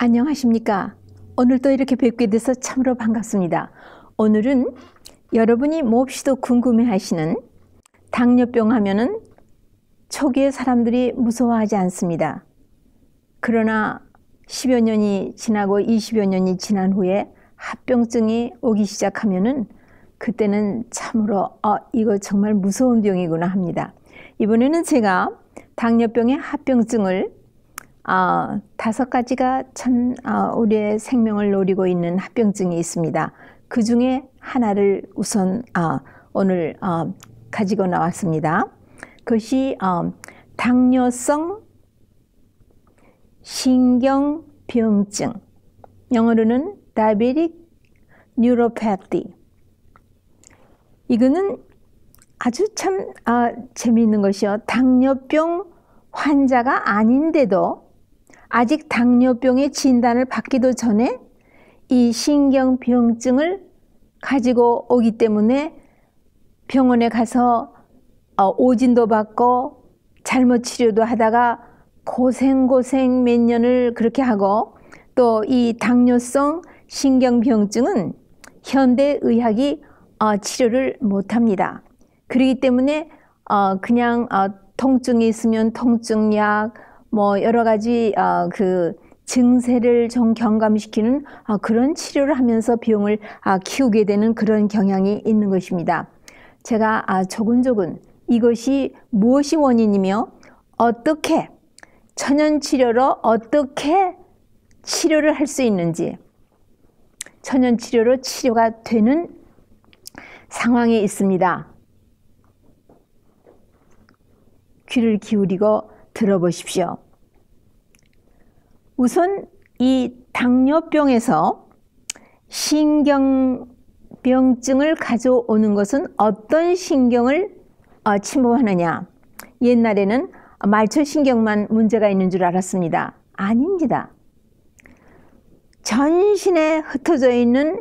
안녕하십니까? 오늘도 이렇게 뵙게 돼서 참으로 반갑습니다. 오늘은 여러분이 몹시도 궁금해하시는 당뇨병 하면은 초기에 사람들이 무서워하지 않습니다. 그러나 10여 년이 지나고 20여 년이 지난 후에 합병증이 오기 시작하면은 그때는 참으로 이거 정말 무서운 병이구나 합니다. 이번에는 제가 당뇨병의 합병증을 5가지가 참 우리의 생명을 노리고 있는 합병증이 있습니다. 그 중에 하나를 우선 오늘 가지고 나왔습니다. 그것이 당뇨성 신경병증, 영어로는 Diabetic Neuropathy. 이거는 아주 참 재미있는 것이요. 당뇨병 환자가 아닌데도 아직 당뇨병의 진단을 받기도 전에 이 신경병증을 가지고 오기 때문에 병원에 가서 오진도 받고 잘못 치료도 하다가 고생 몇 년을 그렇게 하고, 또 이 당뇨성 신경병증은 현대의학이 치료를 못합니다. 그렇기 때문에 그냥 통증이 있으면 통증약, 뭐 여러 가지 그 증세를 좀 경감시키는 그런 치료를 하면서 병을 키우게 되는 그런 경향이 있는 것입니다. 제가 조근조근 이것이 무엇이 원인이며 어떻게 천연치료로 어떻게 치료를 할 수 있는지, 천연치료로 치료가 되는 상황에 있습니다. 귀를 기울이고 들어보십시오. 우선 이 당뇨병에서 신경병증을 가져오는 것은 어떤 신경을 침범하느냐. 옛날에는 말초신경만 문제가 있는 줄 알았습니다. 아닙니다. 전신에 흩어져 있는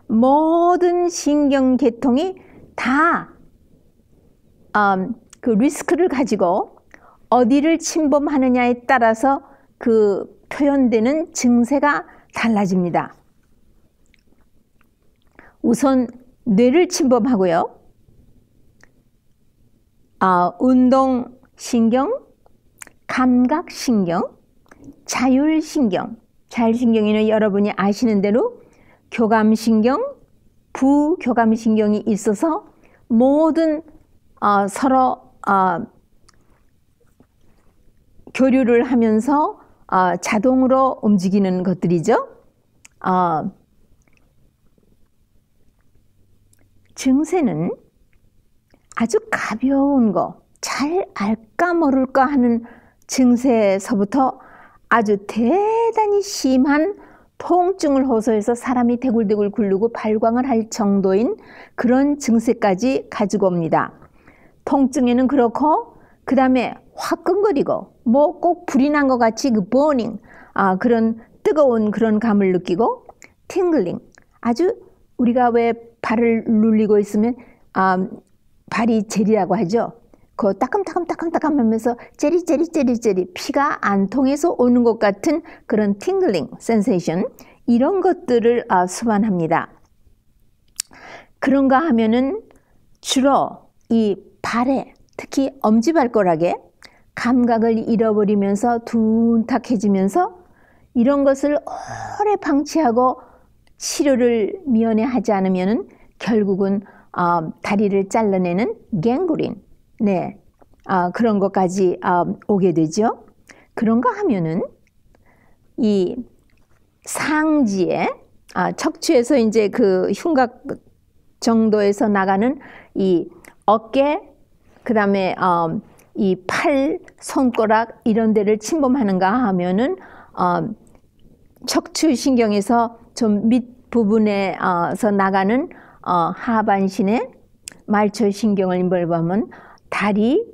모든 신경계통이 다 그 리스크를 가지고 어디를 침범하느냐에 따라서 그 표현되는 증세가 달라집니다. 우선 뇌를 침범하고요. 운동신경, 감각신경, 자율신경. 자율신경에는 여러분이 아시는 대로 교감신경, 부교감신경이 있어서 모든 서로 교류를 하면서 자동으로 움직이는 것들이죠. 증세는 아주 가벼운 거, 잘 알까 모를까 하는 증세에서부터 아주 대단히 심한 통증을 호소해서 사람이 대굴대굴 굴르고 발광을 할 정도인 그런 증세까지 가지고 옵니다. 통증에는 그렇고, 그 다음에 화끈거리고 뭐 꼭 불이 난 것 같이 그 버닝, 그런 뜨거운 그런 감을 느끼고, 팅글링, 아주 우리가 왜 발을 눌리고 있으면 발이 제리라고 하죠. 그 따끔따끔 하면서 제리 피가 안 통해서 오는 것 같은 그런 팅글링 센세이션, 이런 것들을 수반합니다. 그런가 하면은 주로 이 발에, 특히 엄지발가락에 감각을 잃어버리면서 둔탁해지면서 이런 것을 오래 방치하고 치료를 미연에 하지 않으면은 결국은 다리를 잘라내는 갱그린, 그런 것까지 오게 되죠. 그런가 하면은 이 상지에, 척추에서 이제 그 흉곽 정도에서 나가는 이 어깨, 그 다음에 이 팔, 손가락 이런 데를 침범하는가 하면은 척추신경에서 좀 밑부분에서 나가는 하반신에 말초신경을 임벌하면 다리,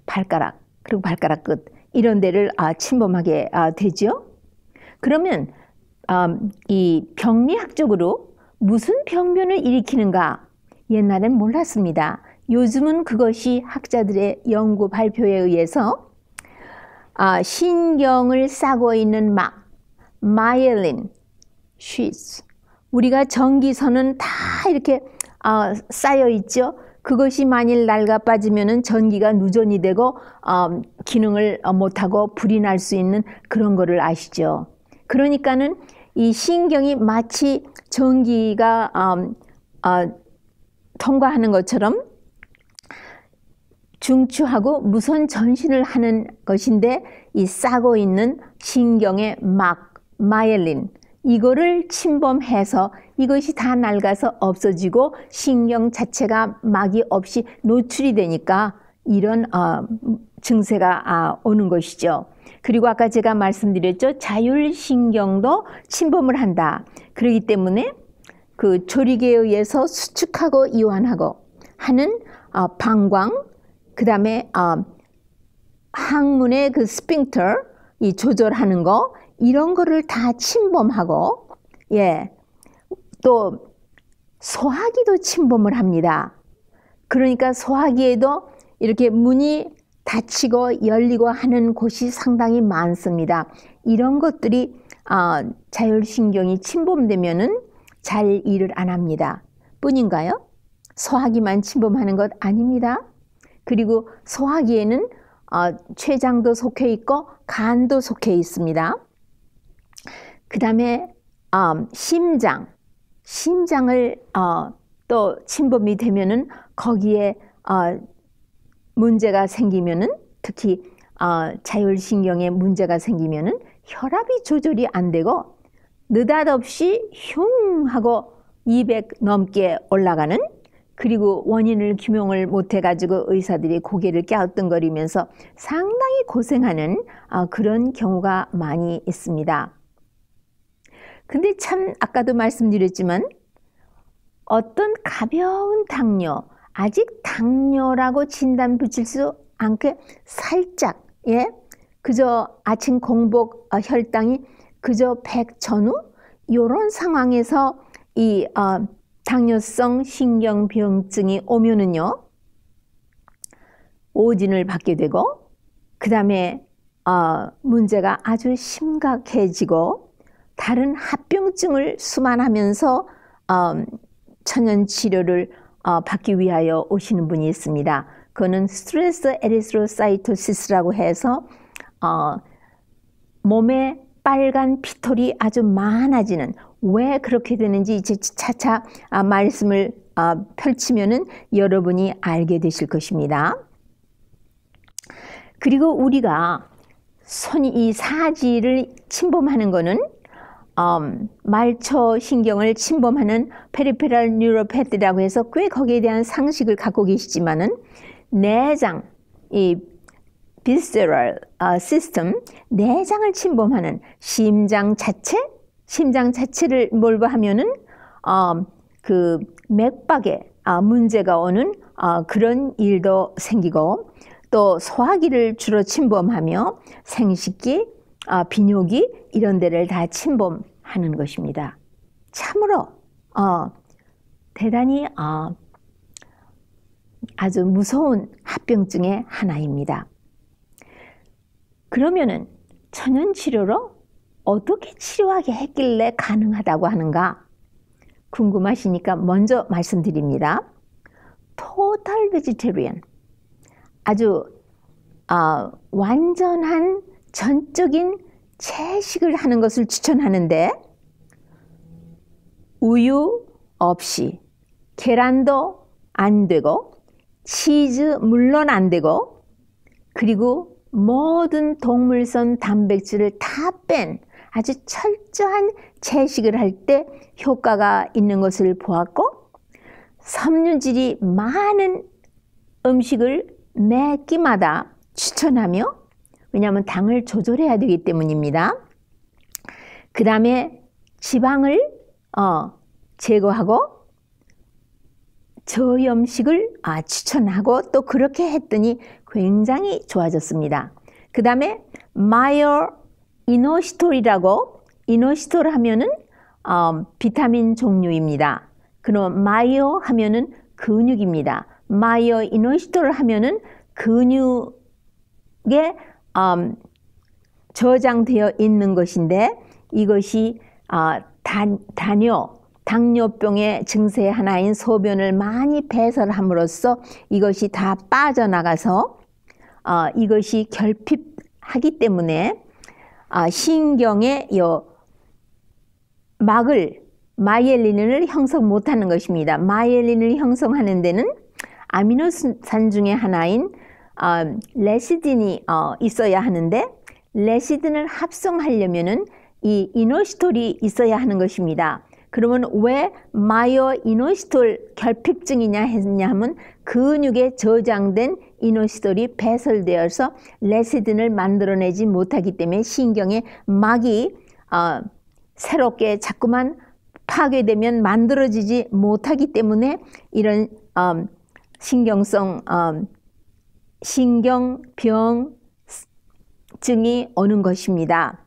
발가락, 그리고 발가락 끝, 이런 데를 침범하게 되죠. 그러면 이 병리학적으로 무슨 병변을 일으키는가, 옛날엔 몰랐습니다. 요즘은 그것이 학자들의 연구 발표에 의해서 신경을 싸고 있는 막, 마이엘린 sheaths. 우리가 전기선은 다 이렇게 쌓여 있죠. 그것이 만일 낡아 빠지면은 전기가 누전이 되고 기능을 못하고 불이 날 수 있는 그런 거를 아시죠. 그러니까는 이 신경이 마치 전기가 통과하는 것처럼 중추하고 무선 전신을 하는 것인데, 이 싸고 있는 신경의 막, 마이엘린, 이거를 침범해서 이것이 다 낡아서 없어지고 신경 자체가 막이 없이 노출이 되니까 이런 증세가 오는 것이죠. 그리고 아까 제가 말씀드렸죠. 자율신경도 침범을 한다. 그렇기 때문에 그 조리개에 의해서 수축하고 이완하고 하는 방광, 그 다음에 항문의 그 스핑터, 이 조절하는 거, 이런 거를 다 침범하고, 또 소화기도 침범을 합니다. 그러니까 소화기에도 이렇게 문이 닫히고 열리고 하는 곳이 상당히 많습니다. 이런 것들이 자율신경이 침범되면은 잘 일을 안 합니다. 뿐인가요? 소화기만 침범하는 것 아닙니다. 그리고 소화기에는 췌장도 속해 있고 간도 속해 있습니다. 그 다음에 심장을 또 침범이 되면은 거기에 문제가 생기면은, 특히 자율신경에 문제가 생기면은 혈압이 조절이 안 되고 느닷없이 흉 하고 200 넘게 올라가는, 그리고 원인을 규명을 못 해가지고 의사들이 고개를 갸우뚱거리면서 상당히 고생하는 그런 경우가 많이 있습니다. 근데 참 아까도 말씀드렸지만 어떤 가벼운 당뇨, 아직 당뇨라고 진단 붙일 수 않게 살짝, 그저 아침 공복 혈당이 그저 100 전후, 이런 상황에서 이 당뇨성 신경병증이 오면은요, 오진을 받게 되고, 그 다음에 문제가 아주 심각해지고 다른 합병증을 수반하면서 천연 치료를 받기 위하여 오시는 분이 있습니다. 그거는 스트레스 에리스로사이토시스라고 해서 몸에 빨간 피톨이 아주 많아지는, 왜 그렇게 되는지 이제 차차 말씀을 펼치면은 여러분이 알게 되실 것입니다. 그리고 우리가 이 사지를 침범하는 거는 말초 신경을 침범하는 페리페럴 뉴로패티라고 해서 꽤 거기에 대한 상식을 갖고 계시지만은 내장, 이 visceral system, 내장을 침범하는 심장 자체를 몰고하면은 그 맥박에 문제가 오는 그런 일도 생기고, 또 소화기를 주로 침범하며 생식기, 비뇨기 이런 데를 다 침범하는 것입니다. 참으로 대단히 아주 무서운 합병증의 하나입니다. 그러면은 천연치료로 어떻게 치료하게 했길래 가능하다고 하는가 궁금하시니까 먼저 말씀드립니다. Total Vegetarian, 아주 완전한 전적인 채식을 하는 것을 추천하는데, 우유 없이, 계란도 안 되고, 치즈 물론 안 되고, 그리고 모든 동물성 단백질을 다 뺀 아주 철저한 채식을 할 때 효과가 있는 것을 보았고, 섬유질이 많은 음식을 매 끼마다 추천하며, 왜냐하면 당을 조절해야 되기 때문입니다. 그 다음에 지방을 제거하고 저염식을 추천하고, 또 그렇게 했더니 굉장히 좋아졌습니다. 그 다음에 마이어 이노시톨이라고, 이노시톨 하면은 비타민 종류입니다. 그럼 마이어 하면은 근육입니다. 마이어 이노시톨 하면은 근육의 저장되어 있는 것인데 이것이 당뇨병의 증세 하나인 소변을 많이 배설함으로써 이것이 다 빠져나가서 이것이 결핍하기 때문에 신경의 마이엘린을 형성 못하는 것입니다. 마이엘린을 형성하는 데는 아미노산 중에 하나인 레시딘이 있어야 하는데 레시딘을 합성하려면은 이 이노시톨이 있어야 하는 것입니다. 그러면 왜 마요이노시톨 결핍증이냐 했냐면 근육에 저장된 이노시톨이 배설되어서 레시딘을 만들어내지 못하기 때문에 신경의 막이 새롭게 자꾸만 파괴되면 만들어지지 못하기 때문에 이런 신경병증이 오는 것입니다.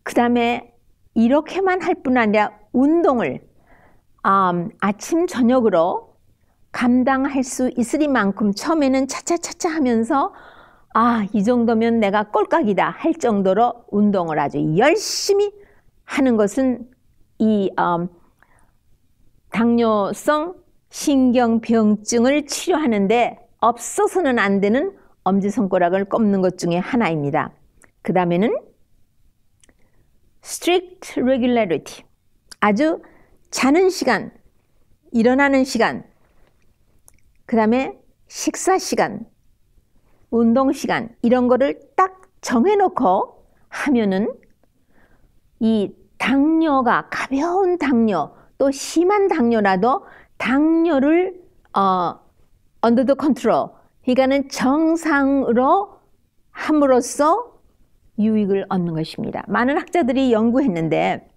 그 다음에 이렇게만 할 뿐 아니라 운동을 아침 저녁으로 감당할 수 있으리만큼 처음에는 차차차차 하면서 이 정도면 내가 꼴깍이다 할 정도로 운동을 아주 열심히 하는 것은 이 당뇨성 신경병증을 치료하는데 없어서는 안 되는 엄지손가락을 꼽는 것 중에 하나입니다. 그 다음에는 strict regularity, 아주 자는 시간, 일어나는 시간, 그 다음에 식사 시간, 운동 시간 이런 거를 딱 정해놓고 하면은 이 당뇨가 가벼운 당뇨 또 심한 당뇨라도 당뇨를 under the control, 그러니까는 정상으로 함으로써 유익을 얻는 것입니다. 많은 학자들이 연구했는데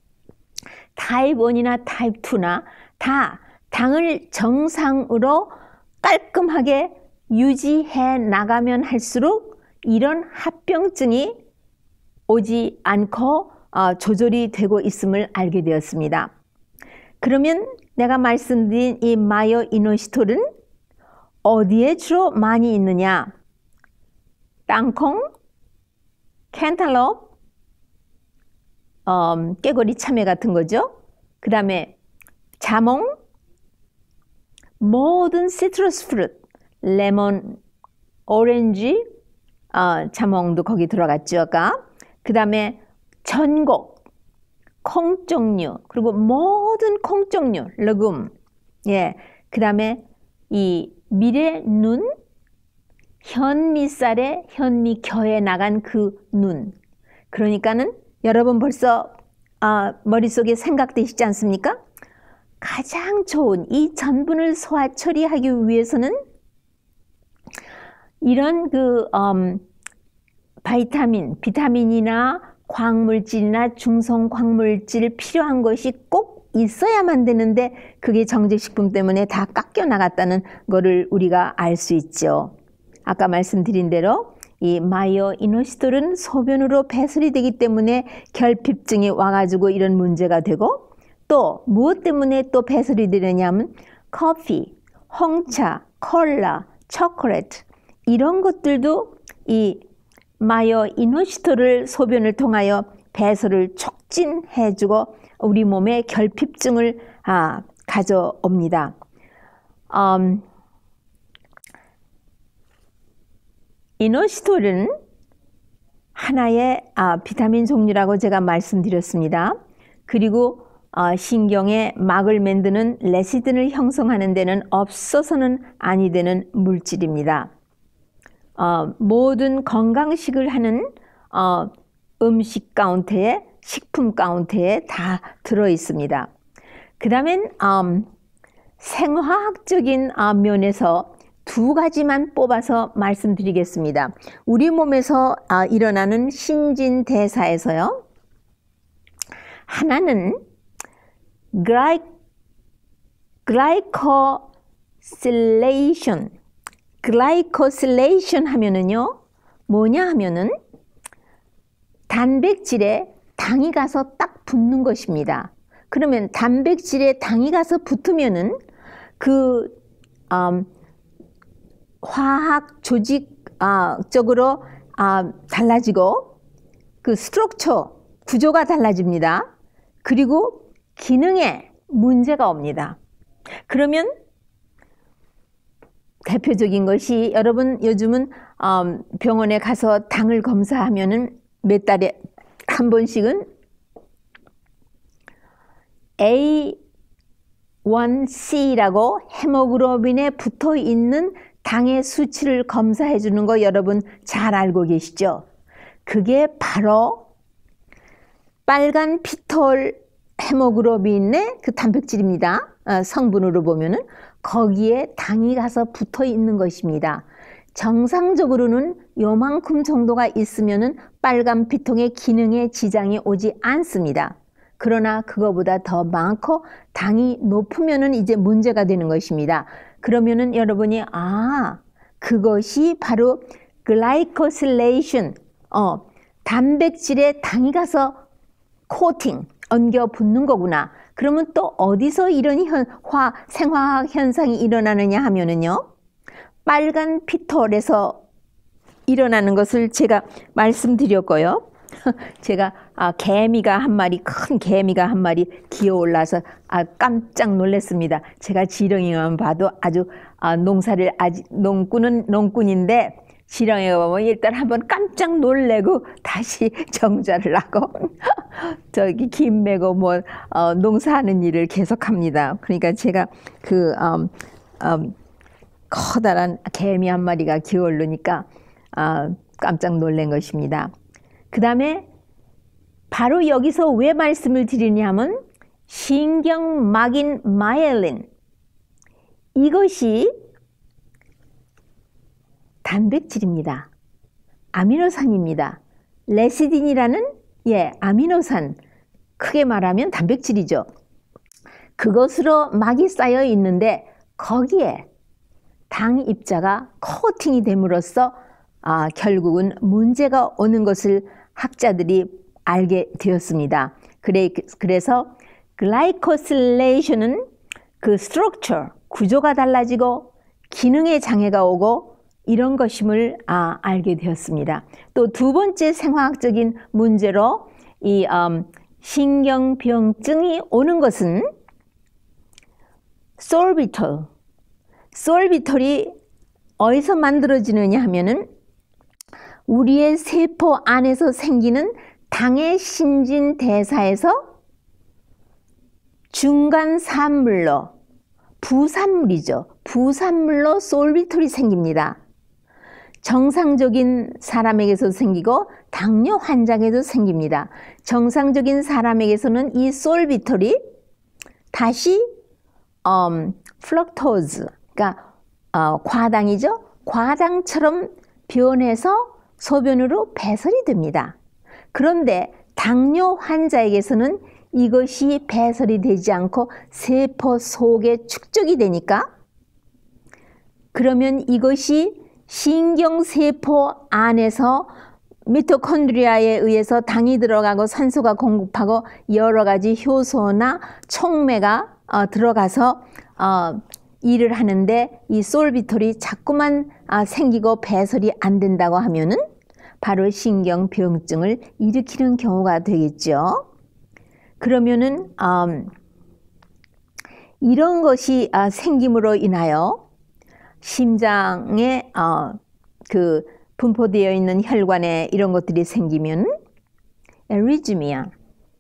타입 1이나 타입 2나 다 당을 정상으로 깔끔하게 유지해 나가면 할수록 이런 합병증이 오지 않고 조절이 되고 있음을 알게 되었습니다. 그러면 내가 말씀드린 이 마요이노시톨은 어디에 주로 많이 있느냐? 땅콩, 캔탈롭, 깨고리 참외 같은 거죠. 그 다음에 자몽, 모든 시트러스 프루트, 레몬, 오렌지, 자몽도 거기 들어갔죠. 아까. 그 다음에 전곡, 콩 종류, 그리고 모든 콩 종류, 레굼. 예. 그 다음에 이 미래눈, 현미쌀에 현미겨에 나간 그 눈. 그러니까는 여러분 벌써 머릿속에 생각되시지 않습니까? 가장 좋은 이 전분을 소화 처리하기 위해서는 이런 비타민이나 광물질이나 중성 광물질 필요한 것이 꼭 있어야만 되는데 그게 정제식품 때문에 다 깎여 나갔다는 거를 우리가 알 수 있죠. 아까 말씀드린 대로 이 마요이노시톨은 소변으로 배설이 되기 때문에 결핍증이 와가지고 이런 문제가 되고 또 무엇 때문에 또 배설이 되느냐면 커피, 홍차, 콜라, 초콜릿 이런 것들도 이 마요이노시톨을 소변을 통하여 배설을 촉진해주고 우리 몸에 결핍증을 가져옵니다. 이노시톨은 하나의 비타민 종류라고 제가 말씀드렸습니다. 그리고 신경의 막을 만드는 레시딘을 형성하는 데는 없어서는 아니 되는 물질입니다. 모든 건강식을 하는 음식 가운데에 식품 가운데에 다 들어 있습니다. 그 다음엔 생화학적인 면에서 두 가지만 뽑아서 말씀드리겠습니다. 우리 몸에서 일어나는 신진대사에서요. 하나는 글라이코실레이션 하면은요. 뭐냐 하면은 단백질에 당이 가서 딱 붙는 것입니다. 그러면 단백질에 당이 가서 붙으면은 화학 조직적으로 달라지고 그 스트럭처 구조가 달라집니다. 그리고 기능에 문제가 옵니다. 그러면 대표적인 것이 여러분 요즘은 병원에 가서 당을 검사하면은 몇 달에 한 번씩은 A1C라고 헤모글로빈에 붙어 있는 당의 수치를 검사해 주는 거 여러분 잘 알고 계시죠? 그게 바로 빨간 피톨 헤모글로빈의 그 단백질입니다. 성분으로 보면은 거기에 당이 가서 붙어 있는 것입니다. 정상적으로는 요만큼 정도가 있으면은 빨간 피통의 기능에 지장이 오지 않습니다. 그러나 그거보다 더 많고 당이 높으면은 이제 문제가 되는 것입니다. 그러면은 여러분이 그것이 바로 글라이코실레이션, 단백질에 당이 가서 코팅, 엉겨 붙는 거구나. 그러면 또 어디서 이런 생화학 현상이 일어나느냐 하면은요, 빨간 피톨에서 일어나는 것을 제가 말씀드렸고요. 제가 개미가 한 마리, 큰 개미가 한 마리 기어올라서 깜짝 놀랐습니다. 제가 지렁이만 봐도 아주 농사를 농꾼은 농꾼인데 지렁이가 보면 일단 한번 깜짝 놀래고 다시 정자를 하고 저기 김 매고 농사하는 일을 계속합니다. 그러니까 제가 그 커다란 개미 한 마리가 기어오르니까 깜짝 놀란 것입니다. 그 다음에 바로 여기서 왜 말씀을 드리냐면 신경막인 마이엘린, 이것이 단백질입니다. 아미노산입니다. 레시딘이라는 아미노산, 크게 말하면 단백질이죠. 그것으로 막이 쌓여 있는데 거기에 당 입자가 코팅이 됨으로써 결국은 문제가 오는 것을 학자들이 알게 되었습니다. 그래서 글라이코실레이션은 그 스트럭처, 구조가 달라지고 기능에 장애가 오고 이런 것임을 알게 되었습니다. 또 두 번째 생화학적인 문제로 이 신경병증이 오는 것은 솔비톨이 어디서 만들어지느냐 하면은 우리의 세포 안에서 생기는 당의 신진대사에서 중간 산물로, 부산물이죠. 부산물로 솔비톨이 생깁니다. 정상적인 사람에게서 생기고 당뇨 환자에게도 생깁니다. 정상적인 사람에게서는 이 솔비톨이 다시 플럭토즈, 그러니까 과당이죠. 과당처럼 변해서 소변으로 배설이 됩니다. 그런데 당뇨 환자에게서는 이것이 배설이 되지 않고 세포 속에 축적이 되니까 그러면 이것이 신경세포 안에서 미토콘드리아에 의해서 당이 들어가고 산소가 공급하고 여러 가지 효소나 촉매가 들어가서 일을 하는데 이 솔비톨이 자꾸만 생기고 배설이 안 된다고 하면은 바로 신경병증을 일으키는 경우가 되겠죠. 그러면은 이런 것이 생김으로 인하여 심장에 그 분포되어 있는 혈관에 이런 것들이 생기면 에리즈미아,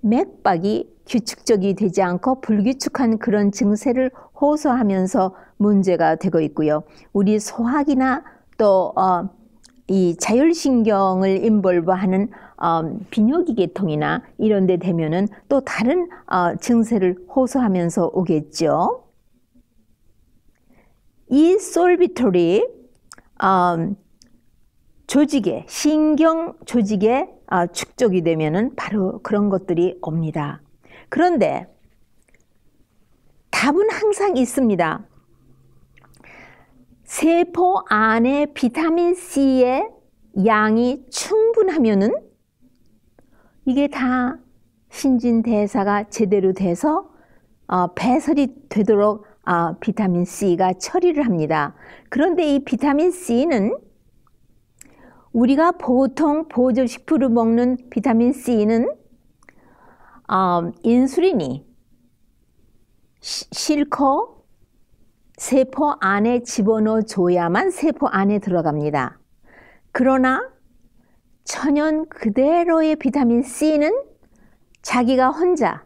맥박이 규칙적이 되지 않고 불규칙한 그런 증세를 호소하면서 문제가 되고 있고요. 우리 소화기나 또 이 자율신경을 인볼브하는 비뇨기 계통이나 이런 데 되면은 또 다른 증세를 호소하면서 오겠죠. 이 솔비톨이 조직에, 신경 조직에 축적이 되면은 바로 그런 것들이 옵니다. 그런데 답은 항상 있습니다. 세포 안에 비타민C의 양이 충분하면은 이게 다 신진대사가 제대로 돼서 배설이 되도록 비타민C가 처리를 합니다. 그런데 이 비타민C는 우리가 보통 보조식품으로 먹는 비타민 C는 인슐린이 실컷 세포 안에 집어넣어 줘야만 세포 안에 들어갑니다. 그러나 천연 그대로의 비타민 C는 자기가 혼자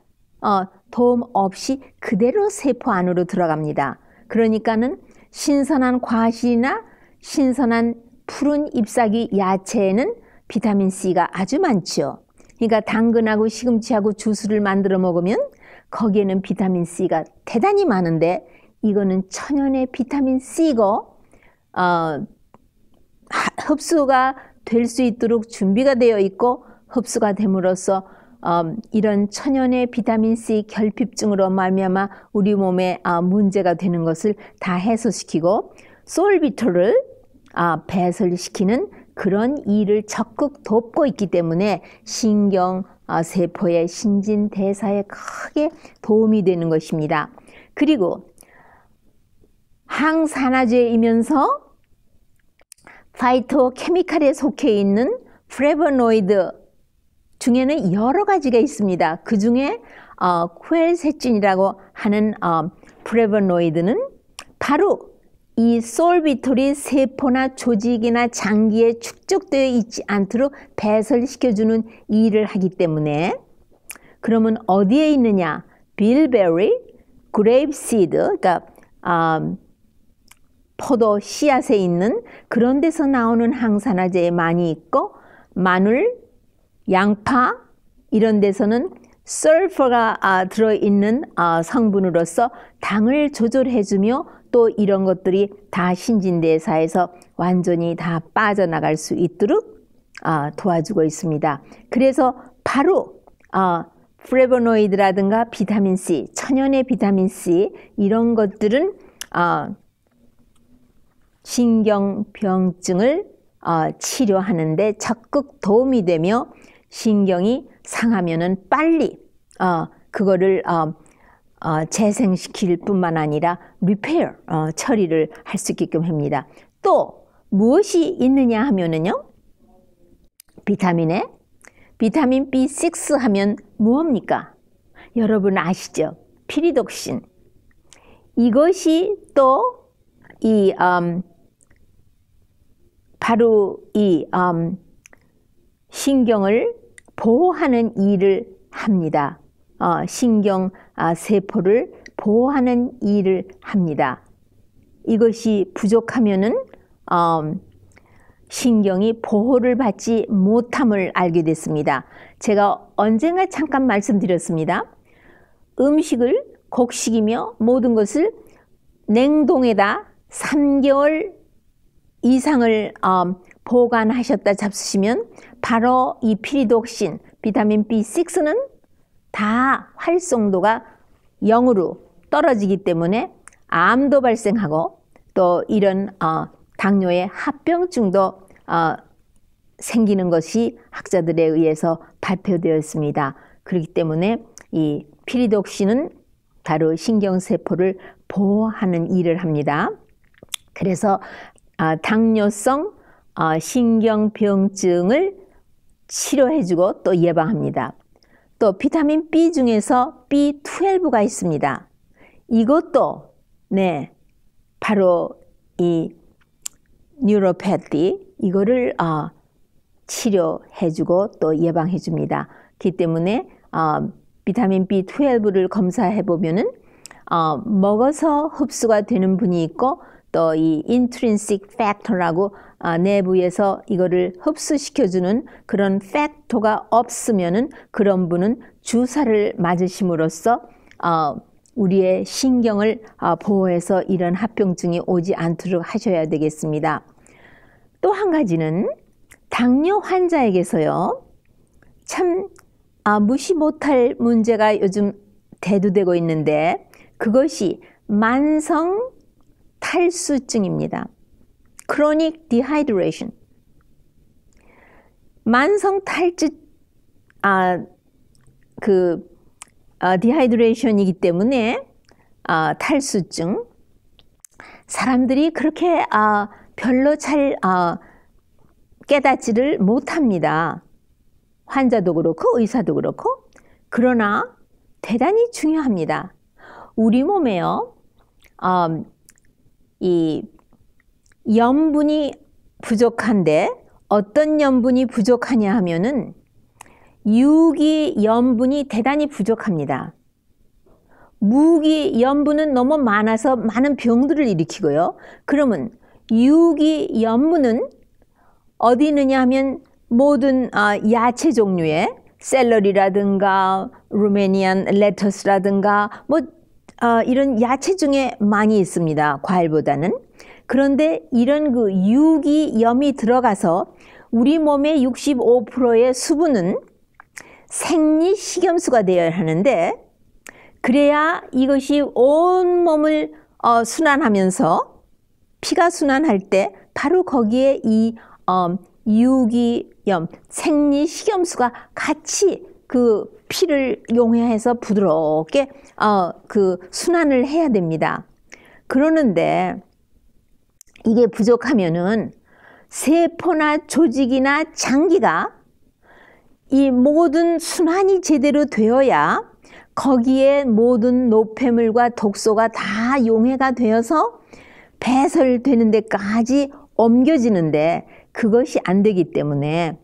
도움 없이 그대로 세포 안으로 들어갑니다. 그러니까는 신선한 과실이나 신선한 푸른 잎사귀 야채에는 비타민 C가 아주 많죠. 그러니까 당근하고 시금치하고 주스를 만들어 먹으면 거기에는 비타민 C가 대단히 많은데 이거는 천연의 비타민 C고 흡수가 될 수 있도록 준비가 되어 있고 흡수가 됨으로써 이런 천연의 비타민 C 결핍증으로 말미암아 우리 몸에 문제가 되는 것을 다 해소시키고 솔비토를 배설시키는 그런 일을 적극 돕고 있기 때문에 신경 세포의 신진대사에 크게 도움이 되는 것입니다. 그리고 항산화제이면서 파이토케미칼에 속해 있는 플래보노이드 중에는 여러 가지가 있습니다. 그 중에 쿠엘세틴이라고 하는 플래보노이드는 바로 이 솔비톨이 세포나 조직이나 장기에 축적되어 있지 않도록 배설시켜주는 일을 하기 때문에 그러면 어디에 있느냐? 빌베리, 그레이프시드, 그러니까 포도 씨앗에 있는 그런 데서 나오는 항산화제에 많이 있고 마늘, 양파 이런 데서는 설퍼가 들어있는 성분으로서 당을 조절해주며 또 이런 것들이 다 신진대사에서 완전히 다 빠져나갈 수 있도록 도와주고 있습니다. 그래서 바로 플래보노이드라든가 비타민 C, 천연의 비타민 C 이런 것들은 신경병증을 치료하는 데 적극 도움이 되며 신경이 상하면은 빨리 그거를 재생시킬 뿐만 아니라 리페어 처리를 할 수 있게끔 합니다. 또 무엇이 있느냐 하면은요, 비타민에 비타민 B6 하면 무엇입니까? 여러분 아시죠? 피리독신. 이것이 또 이 바로 이 신경을 보호하는 일을 합니다. 신경 세포를 보호하는 일을 합니다. 이것이 부족하면은 신경이 보호를 받지 못함을 알게 됐습니다. 제가 언젠가 잠깐 말씀드렸습니다. 음식을 곡식이며 모든 것을 냉동에다 3개월 이상을 보관하셨다 잡수시면 바로 이 피리독신, 비타민 B6는 다 활성도가 0으로 떨어지기 때문에 암도 발생하고 또 이런 당뇨의 합병증도 생기는 것이 학자들에 의해서 발표되었습니다. 그렇기 때문에 이 피리독신은 바로 신경세포를 보호하는 일을 합니다. 그래서 당뇨성 신경병증을 치료해주고 또 예방합니다. 또 비타민 B 중에서 B12가 있습니다. 이것도 바로 이 뉴로패티 이거를 치료해주고 또 예방해줍니다. 그렇기 때문에 비타민 B12를 검사해보면은 먹어서 흡수가 되는 분이 있고 또 이 intrinsic factor라고 내부에서 이거를 흡수시켜주는 그런 팩토가 없으면은 그런 분은 주사를 맞으심으로써 우리의 신경을 보호해서 이런 합병증이 오지 않도록 하셔야 되겠습니다. 또 한 가지는 당뇨 환자에게서요, 참 무시 못할 문제가 요즘 대두되고 있는데 그것이 만성 탈수증입니다. Chronic dehydration. 만성 탈주 디하이드레이션이기 때문에 탈수증. 사람들이 그렇게 별로 잘 깨닫지를 못합니다. 환자도 그렇고 의사도 그렇고. 그러나 대단히 중요합니다. 우리 몸에요, 이 염분이 부족한데 어떤 염분이 부족하냐 하면은 유기염분이 대단히 부족합니다. 무기염분은 너무 많아서 많은 병들을 일으키고요. 그러면 유기염분은 어디 있느냐 하면 모든 야채 종류에 샐러리라든가 루메니안 레터스라든가 이런 야채 중에 많이 있습니다. 과일보다는. 그런데 이런 그 유기염이 들어가서 우리 몸의 65%의 수분은 생리식염수가 되어야 하는데, 그래야 이것이 온 몸을 순환하면서 피가 순환할 때 바로 거기에 이 유기염, 생리식염수가 같이 그 피를 용해해서 부드럽게 그 순환을 해야 됩니다. 그러는데 이게 부족하면은 세포나 조직이나 장기가 이 모든 순환이 제대로 되어야 거기에 모든 노폐물과 독소가 다 용해가 되어서 배설되는 데까지 옮겨지는데 그것이 안 되기 때문에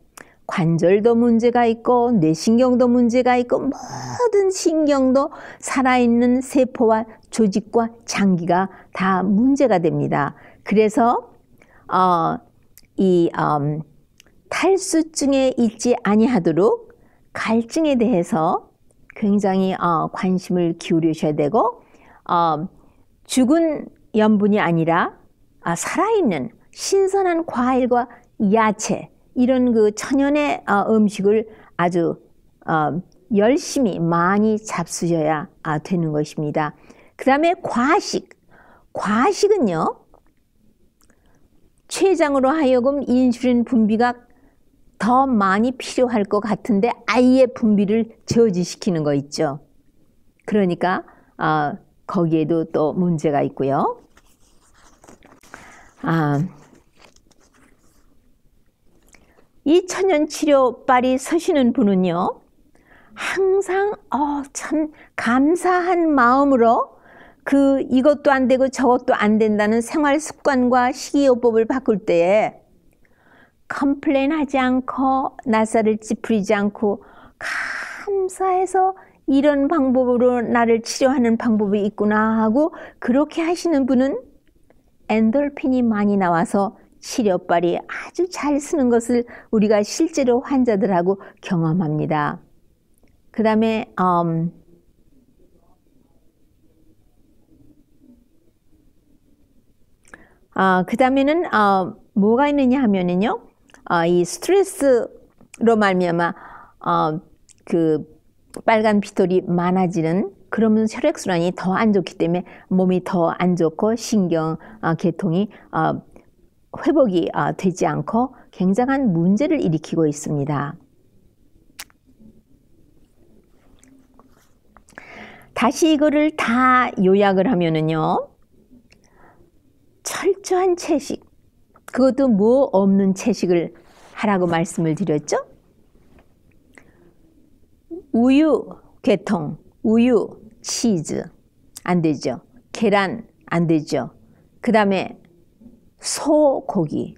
관절도 문제가 있고 뇌신경도 문제가 있고 모든 신경도 살아있는 세포와 조직과 장기가 다 문제가 됩니다. 그래서 탈수증에 있지 아니하도록 갈증에 대해서 굉장히 관심을 기울이셔야 되고, 죽은 염분이 아니라 살아있는 신선한 과일과 야채, 이런 그 천연의 음식을 아주 열심히 많이 잡수셔야 되는 것입니다. 그 다음에 과식은요, 췌장으로 하여금 인슐린 분비가 더 많이 필요할 것 같은데 아예 분비를 저지시키는 거 있죠. 그러니까 거기에도 또 문제가 있고요. 이 천연치료빨이 서시는 분은요, 항상 참 감사한 마음으로 이것도 안 되고 저것도 안 된다는 생활 습관과 식이요법을 바꿀 때에 컴플레인하지 않고 나사를 찌푸리지 않고 감사해서 이런 방법으로 나를 치료하는 방법이 있구나 하고 그렇게 하시는 분은 엔돌핀이 많이 나와서 치료빨이 아주 잘 쓰는 것을 우리가 실제로 환자들하고 경험합니다. 그 다음에 그 다음에는 뭐가 있느냐 하면은요, 이 스트레스로 말미암아 그 빨간 피톨이 많아지는, 그러면 혈액순환이 더 안 좋기 때문에 몸이 더 안 좋고 신경 계통이 회복이 되지 않고 굉장한 문제를 일으키고 있습니다. 다시 이거를 다 요약을 하면은요, 철저한 채식, 그것도 뭐 없는 채식을 하라고 말씀을 드렸죠. 우유, 계통, 우유, 치즈 안 되죠. 계란 안 되죠. 그 다음에 소고기.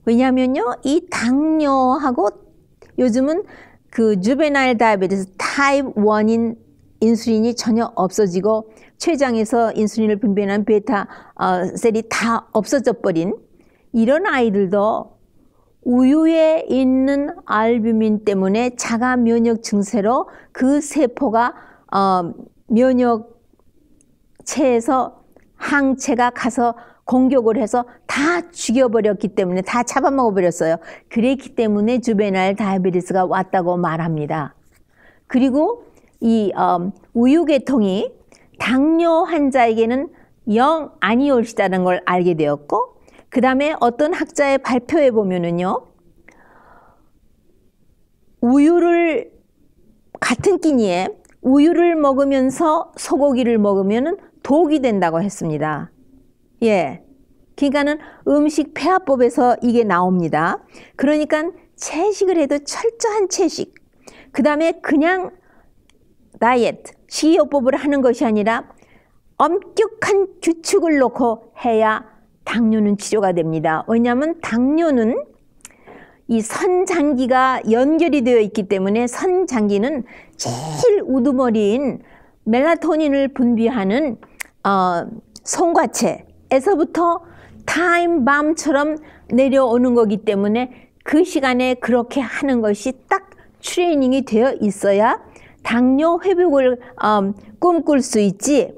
왜냐하면요, 이 당뇨하고 요즘은 그 주베나일 다이아베티스 타입 1인 인슐린이 전혀 없어지고 췌장에서 인슐린을 분비하는 베타 셀이 다 없어져 버린 이런 아이들도 우유에 있는 알부민 때문에 자가 면역 증세로 그 세포가 면역체에서 항체가 가서 공격을 해서 다 죽여버렸기 때문에, 다 잡아먹어버렸어요. 그랬기 때문에 주베나일 다이아베티스가 왔다고 말합니다. 그리고 이 우유계통이 당뇨 환자에게는 영 아니올시다는 걸 알게 되었고, 그 다음에 어떤 학자의 발표에 보면은요, 우유를 같은 끼니에 우유를 먹으면서 소고기를 먹으면은 독이 된다고 했습니다. 예, 그러니까는 음식 폐화법에서 이게 나옵니다. 그러니까 채식을 해도 철저한 채식, 그 다음에 그냥 다이어트, 식이요법을 하는 것이 아니라 엄격한 규칙을 놓고 해야 당뇨는 치료가 됩니다. 왜냐하면 당뇨는 이 선장기가 연결이 되어 있기 때문에 선장기는 제일 우두머리인 멜라토닌을 분비하는 송과체에서부터 타임밤처럼 내려오는 거기 때문에 그 시간에 그렇게 하는 것이 딱 트레이닝이 되어 있어야 당뇨 회복을 꿈꿀 수 있지,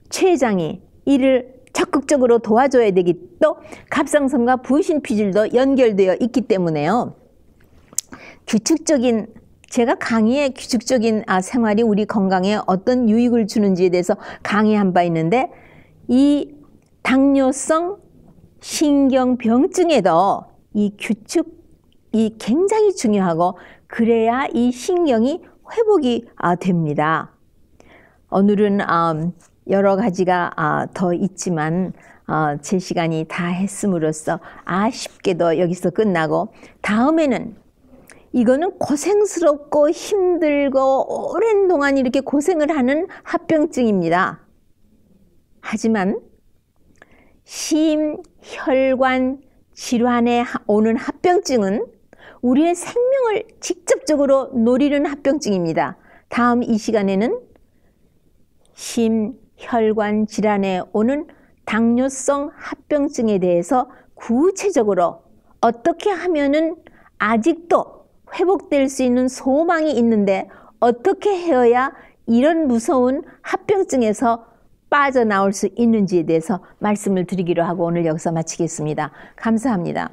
췌장이 이를 적극적으로 도와줘야 되기, 또 갑상선과 부신피질도 연결되어 있기 때문에요. 규칙적인, 제가 강의에 규칙적인 생활이 우리 건강에 어떤 유익을 주는지에 대해서 강의한 바 있는데, 이 당뇨성 신경병증에도 이 규칙이 굉장히 중요하고, 그래야 이 신경이 회복이 됩니다. 오늘은 여러 가지가 더 있지만 제 시간이 다 했음으로써 아쉽게도 여기서 끝나고, 다음에는 이거는 고생스럽고 힘들고 오랜 동안 이렇게 고생을 하는 합병증입니다. 하지만 심혈관 질환에 오는 합병증은 우리의 생명을 직접적으로 노리는 합병증입니다. 다음 이 시간에는 심혈관 질환에 오는 당뇨성 합병증에 대해서 구체적으로 어떻게 하면은 아직도 회복될 수 있는 소망이 있는데 어떻게 해야 이런 무서운 합병증에서 빠져나올 수 있는지에 대해서 말씀을 드리기로 하고 오늘 여기서 마치겠습니다. 감사합니다.